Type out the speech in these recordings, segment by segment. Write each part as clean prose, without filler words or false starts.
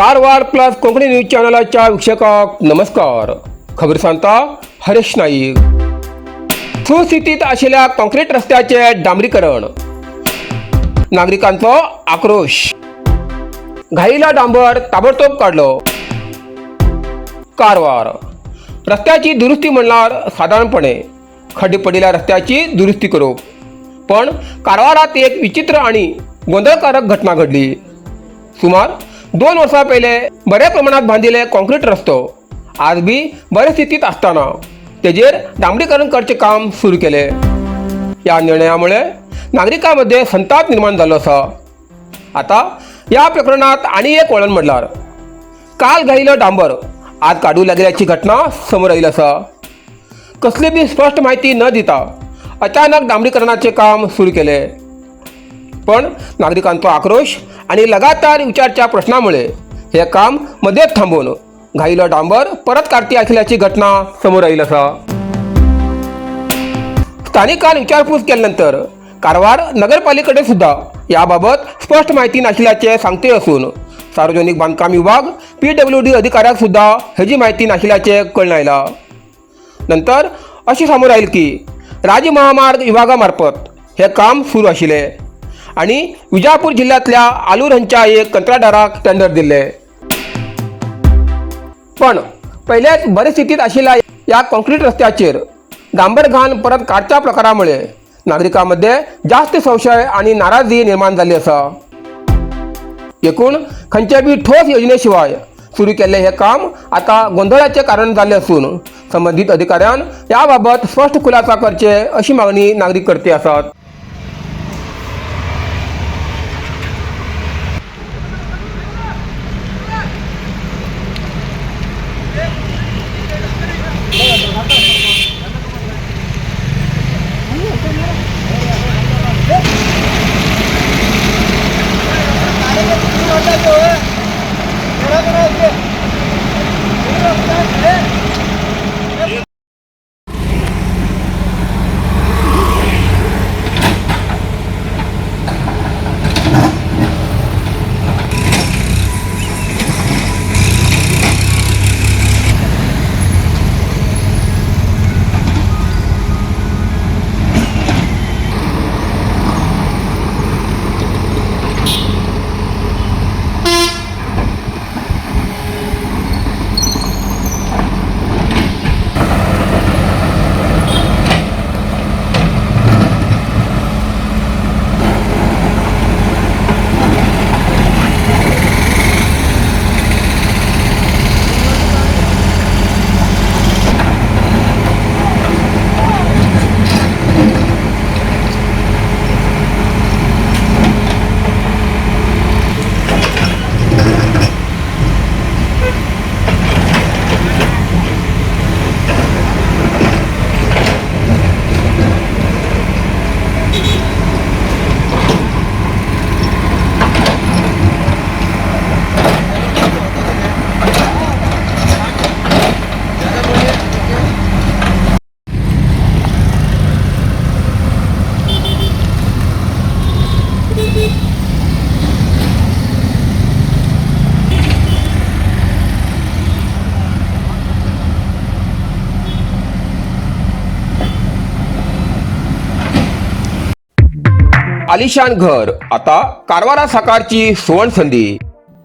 Karwar plus Konkani news चॅनलाच्या वीक्षकांक नमस्कार. खबर सांगता हरेश नाईक. सुस्थितीत असलेल्या कॉन्क्रीट रस्त्याचे डांबरीकरण, नागरिकांचा आक्रोश. घाईला डांबर ताबडतोब काढलो. कारवार रस्त्याची दुरुस्ती म्हणल्यार साधारणपणे खड्डे पडलेल्या रस्त्याची दुरुस्ती करूप, पण कारवारात एक विचित्र आणि गोंधळकारक घटना घडली. सुमार 2 वर्सां पयले बऱ्या प्रमाणात बांधिल्ले कॉन्क्रीट रस्तो आज बी बरे स्थितीत असताना तेजेर डांबरीकरण करचे काम सुरू केले. या निर्णयामुळे नागरिकांमध्ये संताप निर्माण झालो आसा. आता या प्रकरणात आणि एक वळण म्हणल्यार काल घाईलं डांबर आज काढू लागल्याची घटना समोर आयली आसा. कसली बी स्पष्ट माहिती न दिता अचानक डांबरीकरणाचे काम सुरू केले, पण नागरिकांचा आक्रोश आणि लगातार विचारच्या प्रश्नामुळे हे काम मध्येच थांबवून घाईलं डांबर परत काढती असल्याची घटना समोर आयली आसा. स्थानिकांनी विचारपूस केल्यानंतर कारवार नगरपालिकेकडे सुद्धा याबाबत स्पष्ट माहिती नसल्याचे सांगते असून सार्वजनिक बांधकाम विभाग PWD अधिकाऱ्याक सुद्धा ह्याची माहिती नसल्याचे कळून आयला. नंतर अशी समोर आयली की राज्य महामार्ग विभागामार्फत हे काम सुरू आशिल्ले आणि विजापूर जिल्ह्यातल्या आलूर हांच्या एक कंत्राटदाराक टेंडर दिले. पण पहिलेच बरे स्थितीत असलेल्या या कॉन्क्रीट रस्त्याचेर डांबर घाण परत काढच्या प्रकारामुळे नागरिकांमध्ये जास्त संशय आणि नाराजी निर्माण झाली आसा. एकूण खंयचे बी ठोस योजनेशिवाय सुरू केल्ले हे काम आता गोंधळाचे कारण झाले असून संबंधित अधिकाऱ्यान याबाबत स्पष्ट खुलासा करचे अशी मागणी नागरिक करते आसात. आलिशान घर आता कारवारात साकारची सुवर्ण संधी.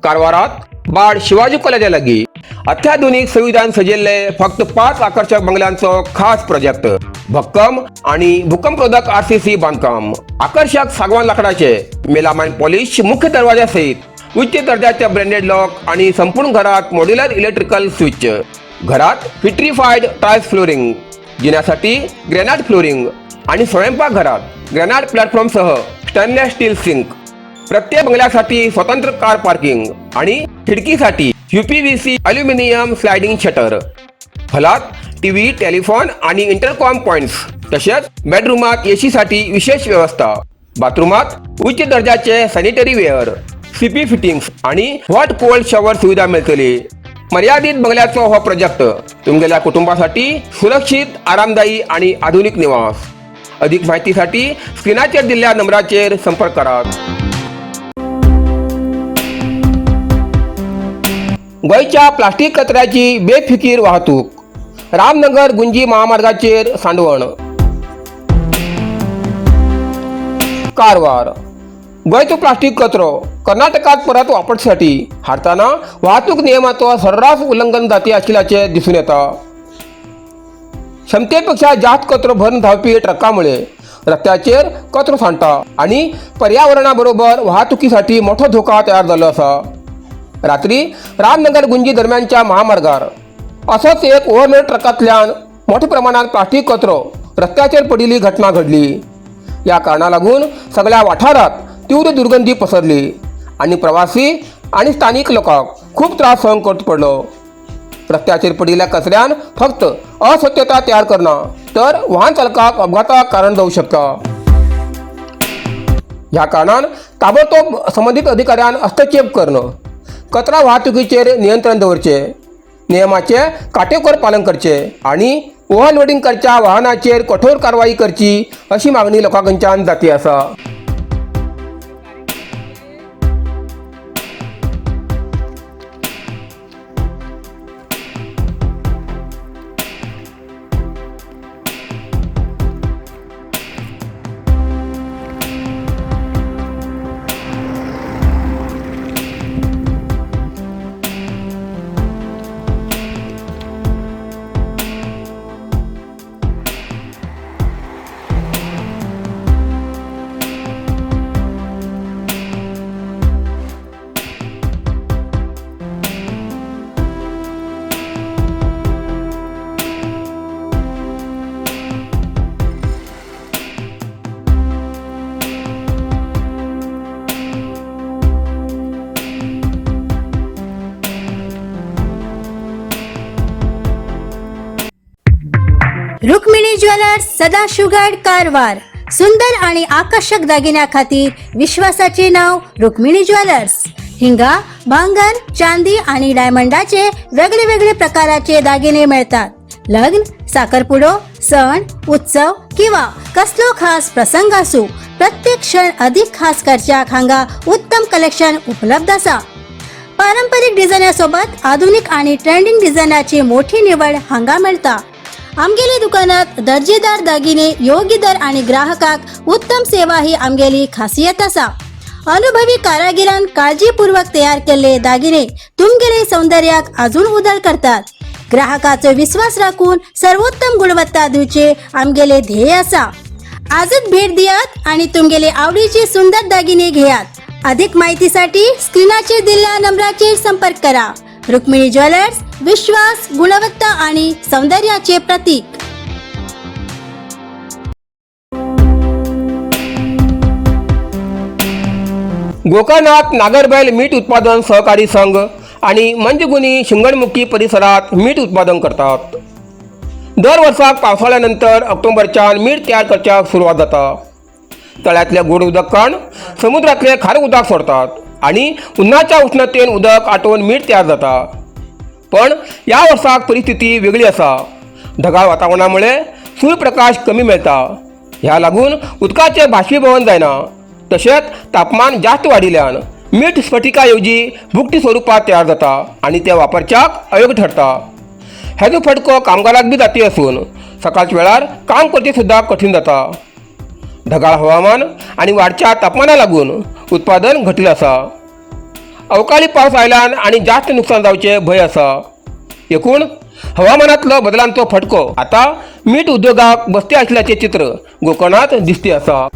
कारवारात बाळ शिवाजी कॉलेजा लागीं अत्याधुनिक सुविधांनी सजिल्ले फक्त 5 आकर्षक बंगल्यांचो खास प्रोजेक्ट. भक्कम आणि भूकंपरोधक RCC बांधकाम, आकर्षक सागवान लाकडाचे मेलामाइन पॉलिश मुख्य दरवाजा सहित उच्च दर्जाचे ब्रँडेड लॉक आणि संपूर्ण घरात मॉड्युलर इलेक्ट्रिकल स्विच. घरात विट्रिफाईड टाइल्स फ्लोरिंग, जिन्यासाठी ग्रेनाइट फ्लोरिंग आणि स्वयंपाकघरात ग्रेनाइट प्लॅटफॉर्मसह स्टेनलेस स्टील सिंक. प्रत्येक बंगल्यासाठी स्वतंत्र कार पार्किंग आणि खिडकीसाठी UPVC अल्युमिनियम स्लायडिंग शटर. हॉलात टीव्ही, टेलिफोन आणि इंटरकॉम पॉइंट्स, तसेच बेडरूमात AC साठी विशेष व्यवस्था. बाथरूमात उच्च दर्जाचे सॅनिटरी वेअर, CP फिटिंग्स आणि हॉट कोल्ड शॉवर सुविधा मिळतली. मर्यादित बंगल्याचो हो प्रोजेक्ट तुमगेल्या कुटुंबासाठी सुरक्षित, आरामदायी आणि आधुनिक निवास. अधिक माहितीसाठी स्क्रीनाचेर दिलेल्या नंबराचेर संपर्क करा. गोयच्या प्लास्टिक कचऱ्याची बेफिकीर वाहतूक. रामनगर गुंजी महामार्गाचेर सांडवण. कारवार. गोयचो प्लास्टिक कचरो कर्नाटकात परत वापरसाठी हाडटाना वाहतूक नियमांचो सर्रास उल्लंघन जाती आशिल्ल्याचे दिसून येता. क्षमतेपेक्षा जास्त कचरो भरून धावपी ट्रकामुळे रस्त्याचेर कचरो सांडटा आणि पर्यावरणाबरोबर वाहतुकीसाठी मोठो धोका तयार जाल्लो आसा. रात्री रामनगर गुंजी दरम्यानच्या महामार्गार असोच एक ओव्हरलोड ट्रकांतल्यान मोठ्या प्रमाणात प्लास्टिक कचरो रस्त्याचेर पडिल्ली घटना घडली. या कारणाक लागून सगळ्या वाठारात तीव्र दुर्गंधी पसरली आणि प्रवासी आणि स्थानिक लोकांक खूप त्रास सहन करचो पडलो. रस्त्याचेर पडिल्ल्या कचऱ्यान फक्त अस्वच्छता तयार करना तर वाहन चालकाक अपघाताक कारण जावं शकता. ह्या कारणान ताबडतोब संबंधित अधिकाऱ्यान हस्तक्षेप करणं, कचरा वाहतुकीचेर नियंत्रण दवरचे, नियमाचे काटेकोर पालन करचे आणि ओव्हरलोडिंग करच्या वाहनाचेर कठोर कारवाई करची अशी मागणी लोकांकडच्यान जाती आसा. रुक्मिणी ज्वेलर्स, सदाशिवगड, कारवार. सुंदर आणि आकर्षक दागिन्या खातीर विश्वासाचे नाव रुक्मिणी ज्वेलर्स. हिंगा भांगर, चांदी आणि डायमंडाचे वेगळे वेगळे प्रकाराचे दागिने मिळतात. लग्न, साखरपुडो, सण, उत्सव किंवा कसलो खास प्रसंग आसूं, प्रत्येक क्षण अधिक खास करच्याक हांगा उत्तम कलेक्शन उपलब्ध आसा. पारंपरिक डिझायनासोबत आधुनिक आणि ट्रेंडिंग डिझायनाची मोठी निवड हांगा मेळटा. आमगेली दुकानात दर्जेदार दागिने, योग्य दर आणि ग्राहकाक उत्तम सेवा ही आमगेली खासियत आसा. अनुभवी कारागिरान काळजीपूर्वक तयार केलेले दागिने तुमगेले सौंदर्याक अजून उदळ करतात. ग्राहकाचो विश्वास राखून सर्वोत्तम गुणवत्ता दिवचे आमगेले ध्येय आसा. आजच भेट दियात आणि तुमगेले आवडीचे सुंदर दागिने घेयात. अधिक माहितीसाठी स्क्रीनाचेर दिलेल्या नंबराचेर संपर्क करा. रुक्मिणी ज्वेलर्स, विश्वास, गुणवत्ता आणि सौंदर्याचे प्रतीक. गोकर्णात नागरबैल मीठ उत्पादन सहकारी संघ आणि मंजगुनी शिंगणमुखी परिसरात मीठ उत्पादन करतात. दर वर्साक पावसाळ्यानंतर ऑक्टोबरच्यान मीठ तयार करच्याक सुरवात जाता. तळ्यातले गोड उदकान समुद्रातले खारे उदक सोडतात आणि उन्हाच्या उष्णतेन उदक आटोवन मीठ तयार जाता. पण या वर्साक परिस्थिती वेगळी आसा. ढगाळ वातावरणामुळे सूर्यप्रकाश कमी मेळटा. ह्या लागून उदकाचे बाष्पीभवन जायना. तशेंच तापमान जास्त वाडिल्ल्यान मीठ स्फटिका येवजी भुकटी स्वरूपात तयार जाता आणि ते वापरच्याक अयोग्य ठरता. हेजो फटको कामगाराक बी जाती असून सकाळच्या वेळार काम करचे सुद्धा कठीण जाता. ढगाळ हवामान आणि वाढच्या तापमाना लागून उत्पादन घटिल्लें आसा. अवकाळी पावस आयल्यान आणि जास्त नुकसान जावचे भंय आसा. एकूण हवामानातलो बदलांचो फटको आता मीठ उद्योगाक बसते आशिल्ल्याचे चित्र गोकर्णात दिसते आसा.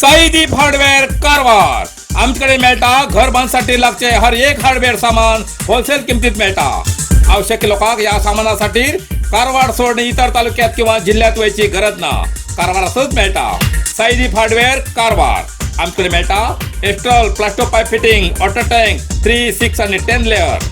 साईदीप हार्डवेअर, कारवार. आमच्याकडे मेळटा घर बांधसाठी लागचे हर एक हार्डवेअर सामान होलसेल किमतीत मेळटा. आवश्यक लोकांक या सामानासाठी कारवार सोडून इतर तालुक्यात किंवा जिल्ह्यात वयची गरज ना. कारवारातच मेळटा. साईदीप हार्डवेअर कारवार. आमच्याकडे मेळटा Astral Plasto pipe fitting, water tank 3, 6 आणि 10 लेअर,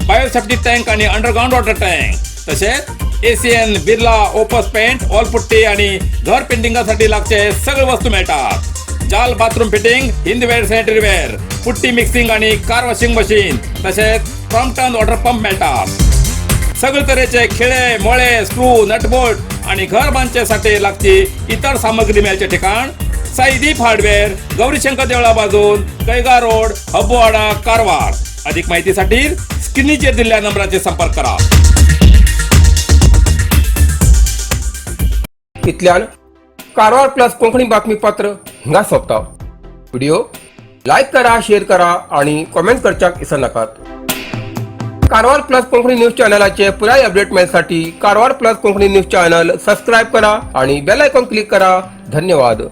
बायोसेफ्टी टँक आणि अंडरग्राउंड वॉटर टँक, तसेच Asian, Birla, Opus paint, wall putty आणि घर पेंटिंगासाठी लागचे सगळे वस्तू मिळतात. जाल bathroom fitting, Hindware, sanitaryware, putty mixing आणि कार वॉशिंग मशीन, तसेच क्रॉम्प्टन वॉटर पंप मिळतात. सगळे तऱ्हेचे खिळे, मोळे, स्क्रू, नटबोल्ट आणि घर बांधण्यासाठी लागची इतर सामग्री मिळायचे ठिकाण साईदीप हार्डवेअर, गौरीशंकर देवळा बाजून, कैगा रोड, हब्बुवाडा, कारवार. अधिक माहितीसाठी स्क्रीनचे दिलेल्या नंबराचे संपर्क करा. इतल्यान कारवार प्लस कोंकणी बातमीपत्र हिंगा सोंपता. व्हिडिओ लाईक करा, शेअर करा आणि कमेंट करच्याक विसरू नकात. कारवार प्लस कोंकणी न्यूज चॅनलाचे पुराय अपडेट मिळण्यासाठी Karwar plus Konkani news channel subscribe करा आणि बेल आयकॉन क्लिक करा. धन्यवाद.